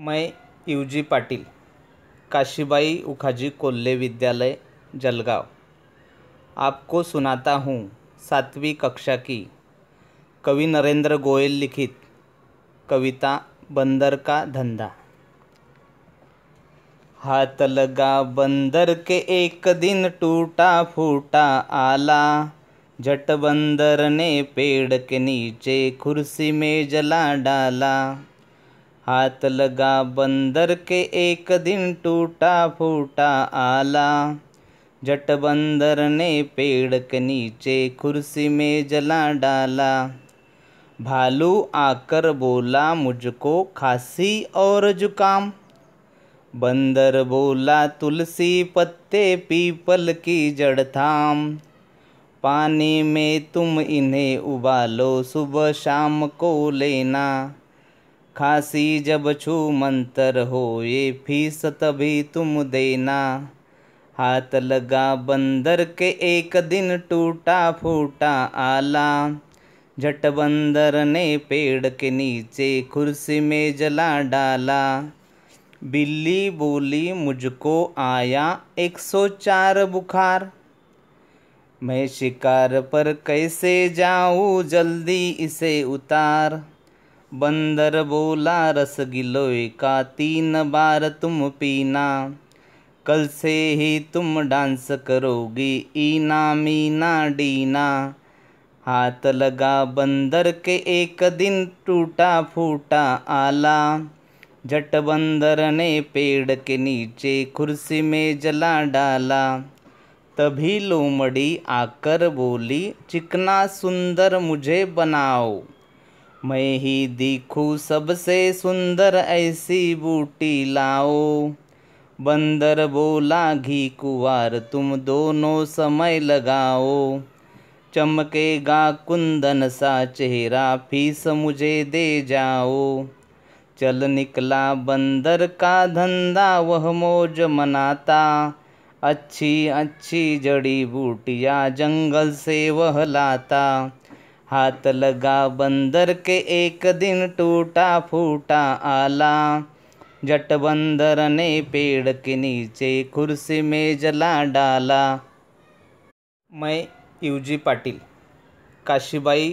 मैं यूजी पाटिल, काशीबाई उखाजी कोल्हे विद्यालय जलगांव, आपको सुनाता हूँ 7वीं कक्षा की कवि नरेंद्र गोयल लिखित कविता बंदर का धंधा। हाथ लगा बंदर के एक दिन टूटा फूटा आला, झट बंदर ने पेड़ के नीचे कुर्सी में जला डाला। हाथ लगा बंदर के एक दिन टूटा फूटा आला, झट बंदर ने पेड़ के नीचे कुर्सी में जला डाला। भालू आकर बोला मुझको खांसी और जुकाम, बंदर बोला तुलसी पत्ते पीपल की जड़ थाम। पानी में तुम इन्हें उबालो सुबह शाम को लेना, खांसी जब छू मंतर हो ये फीस तभी तुम देना। हाथ लगा बंदर के एक दिन टूटा फूटा आला, झट बंदर ने पेड़ के नीचे कुर्सी में जला डाला। बिल्ली बोली मुझको आया 104 बुखार, मैं शिकार पर कैसे जाऊँ जल्दी इसे उतार। बंदर बोला रसगिलोय का 3 बार तुम पीना, कल से ही तुम डांस करोगी ईना मीना डीना। हाथ लगा बंदर के एक दिन टूटा फूटा आला, झट बंदर ने पेड़ के नीचे कुर्सी में जला डाला। तभी लोमड़ी आकर बोली चिकना सुंदर मुझे बनाओ, मैं ही दिखूं सबसे सुंदर ऐसी बूटी लाओ। बंदर बोला घी कुंवार तुम दोनों समय लगाओ, चमकेगा कुंदन सा चेहरा फीस मुझे दे जाओ। चल निकला बंदर का धंधा वह मौज मनाता, अच्छी अच्छी जड़ी बूटियाँ जंगल से वह लाता। हाथ लगा बंदर के एक दिन टूटा फूटा आला, झट बंदर ने पेड़ के नीचे कुर्सी में जला डाला। मैं यूजी पाटिल, काशीबाई